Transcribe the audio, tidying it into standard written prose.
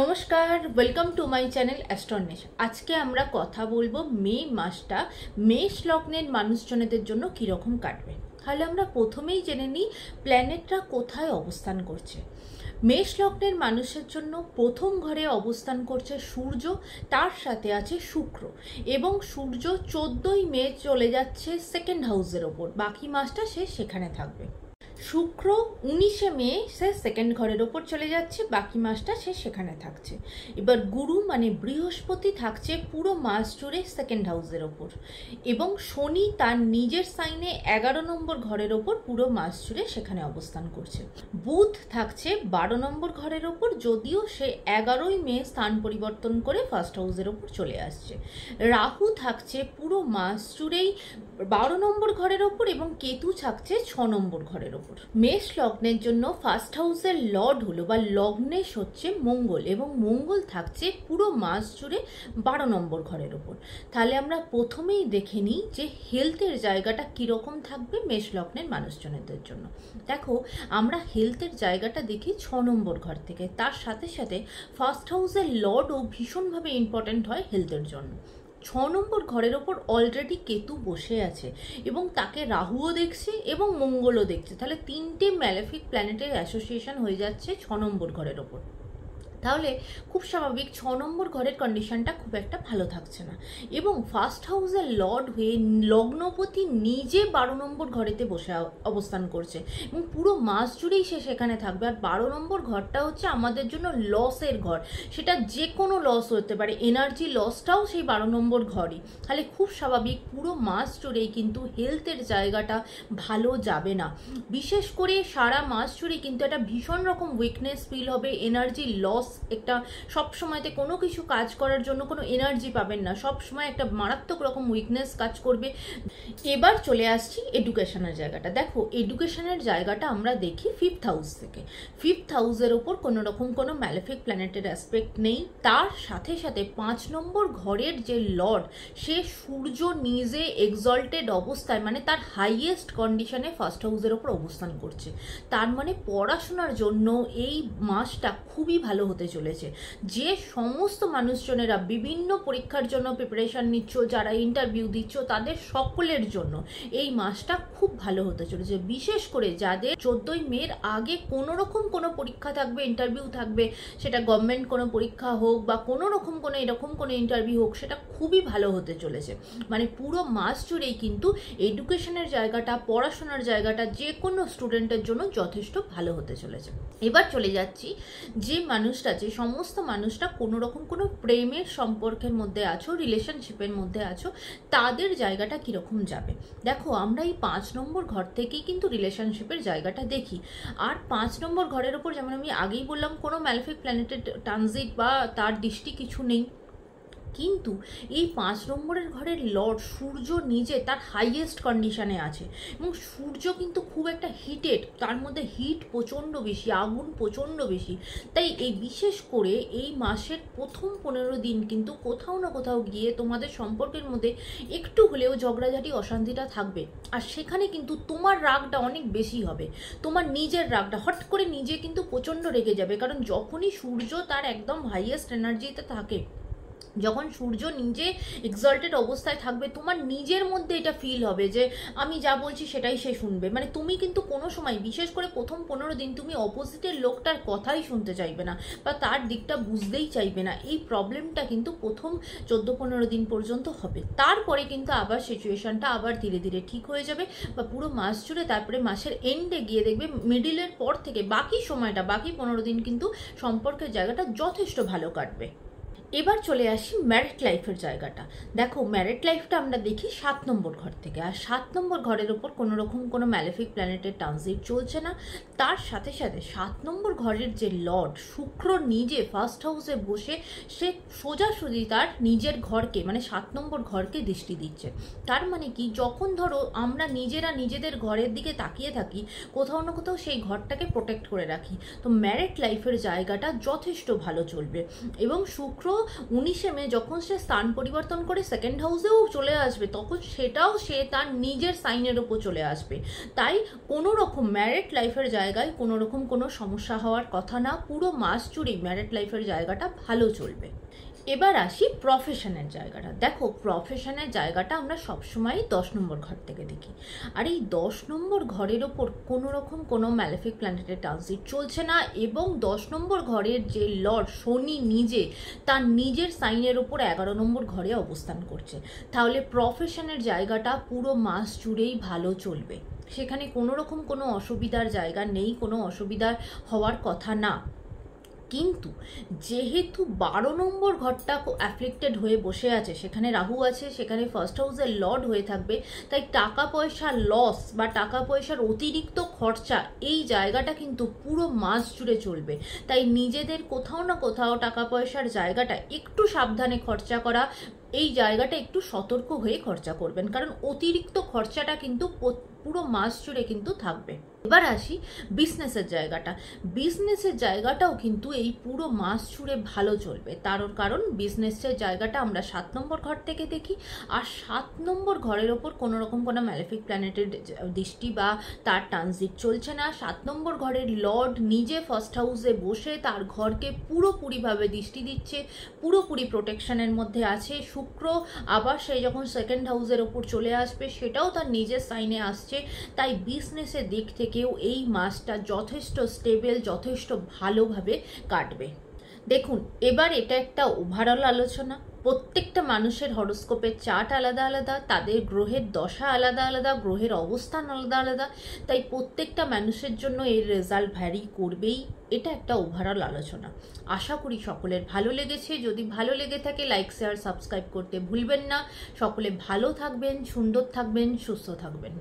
নমস্কার, welcome to my channel অ্যাস্ট্রোনিশ। আজকে আমরা কথা বলবো মে মাসটা মেষ লগ্নের মানুষজনেদের জন্য কীরকম কাটবে। তাহলে আমরা প্রথমেই জেনে নিই প্ল্যানেটরা কোথায় অবস্থান করছে। মেষ লগ্নের মানুষের জন্য প্রথম ঘরে অবস্থান করছে সূর্য, তার সাথে আছে শুক্র, এবং সূর্য 14ই মে চলে যাচ্ছে সেকেন্ড হাউসের ওপর, বাকি মাসটা সে সেখানে থাকবে। শুক্র 19শে মে সে সেকেন্ড ঘরের ওপর চলে যাচ্ছে, বাকি মাসটা সে সেখানে থাকছে। এবার গুরু মানে বৃহস্পতি থাকছে পুরো মাস জুড়ে সেকেন্ড হাউসের ওপর, এবং শনি তার নিজের সাইনে 11 নম্বর ঘরের ওপর পুরো মাস জুড়ে সেখানে অবস্থান করছে। বুধ থাকছে 12 নম্বর ঘরের ওপর, যদিও সে 11ই মে স্থান পরিবর্তন করে ফার্স্ট হাউসের ওপর চলে আসছে। রাহু থাকছে পুরো মাস জুড়েই 12 নম্বর ঘরের ওপর, এবং কেতু থাকছে 6 নম্বর ঘরের ওপর। মেষ লগ্নের জন্য ফার্স্ট হাউসের লর্ড হলো বা লগ্নেশ হচ্ছে মঙ্গল, এবং মঙ্গল থাকছে পুরো মাস জুড়ে 12 নম্বর ঘরের ওপর। তাহলে আমরা প্রথমেই দেখে নিই যে হেলথের জায়গাটা কিরকম থাকবে মেষ লগ্নের মানুষজনদের জন্য। দেখো, আমরা হেলথের জায়গাটা দেখি 6 নম্বর ঘর থেকে, তার সাথে সাথে ফার্স্ট হাউসের লর্ডও ভীষণভাবে ইম্পর্টেন্ট হয় হেলথের জন্য। 6 নম্বর ঘরের ওপর অলরেডি কেতু বসে আছে, এবং তাকে রাহুও দেখছে এবং মঙ্গলও দেখছে। তাহলে 3টে ম্যালেফিক প্ল্যানেটের অ্যাসোসিয়েশন হয়ে যাচ্ছে 6 নম্বর ঘরের ওপর। তাহলে খুব স্বাভাবিক 6 নম্বর ঘরের কন্ডিশনটা খুব একটা ভালো থাকছে না, এবং ফার্স্ট হাউসের লর্ড হয়ে লগ্নপতি নিজে 12 নম্বর ঘরেতে বসে অবস্থান করছে, এবং পুরো মাস জুড়েই সে সেখানে থাকবে। আর 12 নম্বর ঘরটা হচ্ছে আমাদের জন্য লসের ঘর, সেটা যে কোনো লস হতে পারে, এনার্জি লসটাও সেই 12 নম্বর ঘরই। তাহলে খুব স্বাভাবিক পুরো মাস জুড়েই কিন্তু হেলথের জায়গাটা ভালো যাবে না। বিশেষ করে সারা মাস জুড়ে কিন্তু একটা ভীষণ রকম উইকনেস ফিল হবে, এনার্জি লস, একটা সব সময়তে কোনো কিছু কাজ করার জন্য কোনো এনার্জি পাবেন না, সব সময় একটা মারাত্মক রকম উইকনেস কাজ করবে। এবার চলে আসছি এডুকেশনের জায়গাটা। দেখো, এডুকেশনের জায়গাটা আমরা দেখি 5th হাউস থেকে। 5th হাউসের ওপর কোনো রকম কোনো ম্যালেফিক প্ল্যানেটের অ্যাসপেক্ট নেই। তার সাথে সাথে 5 নম্বর ঘরের যে লর্ড, সে সূর্য নিজে এক্সল্টেড অবস্থায়, মানে তার হাইয়েস্ট কন্ডিশনে ফার্স্ট হাউসের ওপর অবস্থান করছে। তার মানে পড়াশোনার জন্য এই মাসটা খুবই ভালো হতে চলেছে। যে সমস্ত মানুষজনেরা বিভিন্ন পরীক্ষার জন্য প্রিপারেশন নিচ্ছ, যারা ইন্টারভিউ দিচ্ছ, তাদের সকলের জন্য এই মাসটা খুব ভালো হতে চলেছে। বিশেষ করে যাদের 14ই মের আগে কোনো রকম কোনো পরীক্ষা থাকবে, ইন্টারভিউ থাকবে, সেটা গভর্নমেন্ট কোনো পরীক্ষা হোক বা কোনো রকম কোনো এরকম কোনো ইন্টারভিউ হোক, সেটা খুবই ভালো হতে চলেছে। মানে পুরো মাস জুড়েই কিন্তু এডুকেশনের জায়গাটা, পড়াশোনার জায়গাটা যে কোনো স্টুডেন্টের জন্য যথেষ্ট ভালো হতে চলেছে। এবার চলে যাচ্ছি যে মানুষটা, যে সমস্ত মানুষটা কোনো রকম কোনো প্রেমের সম্পর্কের মধ্যে আছো, রিলেশনশিপের মধ্যে আছো, তাদের জায়গাটা কীরকম যাবে। দেখো, আমরা এই 5 নম্বর ঘর থেকেই কিন্তু রিলেশনশিপের জায়গাটা দেখি। আর 5 নম্বর ঘরের ওপর, যেমন আমি আগেই বললাম, কোনো ম্যালেফিক প্ল্যানেটের ট্রানজিট বা তার দৃষ্টি কিছু নেই, কিন্তু এই 5 নম্বরের ঘরের লর্ড সূর্য নিজে তার হাইয়েস্ট কন্ডিশনে আছে, এবং সূর্য কিন্তু খুব একটা হিটেড, তার মধ্যে হিট প্রচণ্ড বেশি, আগুন প্রচণ্ড বেশি। তাই এই বিশেষ করে এই মাসের প্রথম 15 দিন কিন্তু কোথাও না কোথাও গিয়ে তোমাদের সম্পর্কের মধ্যে একটু হলেও ঝগড়াঝাটি, অশান্তিটা থাকবে। আর সেখানে কিন্তু তোমার রাগটা অনেক বেশি হবে, তোমার নিজের রাগটা হট করে নিজে কিন্তু প্রচণ্ড রেগে যাবে। কারণ যখনই সূর্য তার একদম হাইয়েস্ট এনার্জিতে থাকে, যখন সূর্য নিজে এক্সল্টেড অবস্থায় থাকবে, তোমার নিজের মধ্যে এটা ফিল হবে যে আমি যা বলছি সেটাই সে শুনবে। মানে তুমি কিন্তু কোনো সময়, বিশেষ করে প্রথম 15 দিন, তুমি অপোজিটের লোকটার কথাই শুনতে চাইবে না বা তার দিকটা বুঝতেই চাইবে না। এই প্রবলেমটা কিন্তু প্রথম 14-15 দিন পর্যন্ত হবে। তারপরে কিন্তু আবার সিচুয়েশনটা আবার ধীরে ধীরে ঠিক হয়ে যাবে, বা পুরো মাস জুড়ে, তারপরে মাসের এন্ডে গিয়ে দেখবে মিডিলের পর থেকে বাকি সময়টা, বাকি 15 দিন কিন্তু সম্পর্কের জায়গাটা যথেষ্ট ভালো কাটবে। এবার চলে আসি ম্যারিড লাইফের জায়গাটা। দেখো, ম্যারিড লাইফটা আমরা দেখি 7 নম্বর ঘর থেকে, আর 7 নম্বর ঘরের ওপর কোনো রকম কোনো ম্যালেফিক প্ল্যানেটের ট্রানজিট চলছে না। তার সাথে সাথে 7 নম্বর ঘরের যে লর্ড শুক্র নিজে ফার্স্ট হাউসে বসে সে সোজাসুজি তার নিজের ঘরকে, মানে 7 নম্বর ঘরকে দৃষ্টি দিচ্ছে। তার মানে কি, যখন ধরো আমরা নিজেরা নিজেদের ঘরের দিকে তাকিয়ে থাকি, কোথাও না কোথাও সেই ঘরটাকে প্রোটেক্ট করে রাখি, তো ম্যারিড লাইফের জায়গাটা যথেষ্ট ভালো চলবে। এবং শুক্র 19শে মে যখন সে স্থান পরিবর্তন করে সেকেন্ড হাউসেও চলে আসবে, তখন সেটাও সে তার নিজের সাইনের ওপর চলে আসবে। তাই কোনো রকম ম্যারিড লাইফের জায়গায় কোনো রকম কোনো সমস্যা হওয়ার কথা না, পুরো মাস জুড়েই ম্যারিড লাইফের জায়গাটা ভালো চলবে। এবার আসি প্রফেশনের জায়গাটা। দেখো, প্রফেশনের জায়গাটা আমরা সবসময় 10 নম্বর ঘর থেকে দেখি, আর এই 10 নম্বর ঘরের ওপর কোনো রকম কোনো ম্যালেফিক প্ল্যানেটের ট্রানজিট চলছে না, এবং 10 নম্বর ঘরের যে লর্ড শনি নিজে তার নিজের সাইনের ওপর 11 নম্বর ঘরে অবস্থান করছে। তাহলে প্রফেশনের জায়গাটা পুরো মাস জুড়েই ভালো চলবে, সেখানে কোনো রকম কোনো অসুবিধার জায়গা নেই, কোনো অসুবিধার হওয়ার কথা না। কিন্তু যেহেতু 12 নম্বর ঘরটা অ্যাফ্লিক্টেড হয়ে বসে আছে, সেখানে রাহু আছে, সেখানে ফার্স্ট হাউসের লর্ড হয়ে থাকবে, তাই টাকা পয়সার লস বা টাকা পয়সার অতিরিক্ত খরচা এই জায়গাটা কিন্তু পুরো মাস জুড়ে চলবে। তাই নিজেদের কোথাও না কোথাও টাকা পয়সার জায়গাটা একটু সাবধানে খরচা করা, এই জায়গাটা একটু সতর্ক হয়ে খরচা করবেন, কারণ অতিরিক্ত খরচাটা কিন্তু পুরো মাস জুড়ে কিন্তু থাকবে। এবার আসি বিজনেসের জায়গাটা। বিজনেসের জায়গাটাও কিন্তু এই পুরো মাস জুড়ে ভালো চলবে, তার কারণ বিজনেসের জায়গাটা আমরা 7 নম্বর ঘর থেকে দেখি, আর 7 নম্বর ঘরের ওপর কোনো রকম কোনো ম্যালেফিক প্ল্যানেটের দৃষ্টি বা তার ট্রানজিট চলছে না। 7 নম্বর ঘরের লর্ড নিজে ফার্স্ট হাউসে বসে তার ঘরকে পুরোপুরিভাবে দৃষ্টি দিচ্ছে, পুরোপুরি প্রোটেকশনের মধ্যে আছে। শুক্র আবার সে যখন সেকেন্ড হাউসের ওপর চলে আসবে, সেটাও তার নিজের সাইনে আসছে। তাই বিজনেসের দিক থেকেও এই মাসটা যথেষ্ট স্টেবল, যথেষ্ট ভালোভাবে কাটবে। দেখুন, এবার এটা একটা ওভারঅল আলোচনা। প্রত্যেকটা মানুষের হরোস্কোপের চার্ট আলাদা আলাদা, তাদের গ্রহের দশা আলাদা আলাদা, গ্রহের অবস্থান আলাদা আলাদা, তাই প্রত্যেকটা মানুষের জন্য এর রেজাল্ট ভ্যারি করবেই। এটা একটা ওভারঅল আলোচনা। আশা করি সকলের ভালো লেগেছে। যদি ভালো লেগে থাকে লাইক, শেয়ার, সাবস্ক্রাইব করতে ভুলবেন না। সকলে ভালো থাকবেন, সুন্দর থাকবেন, সুস্থ থাকবেন।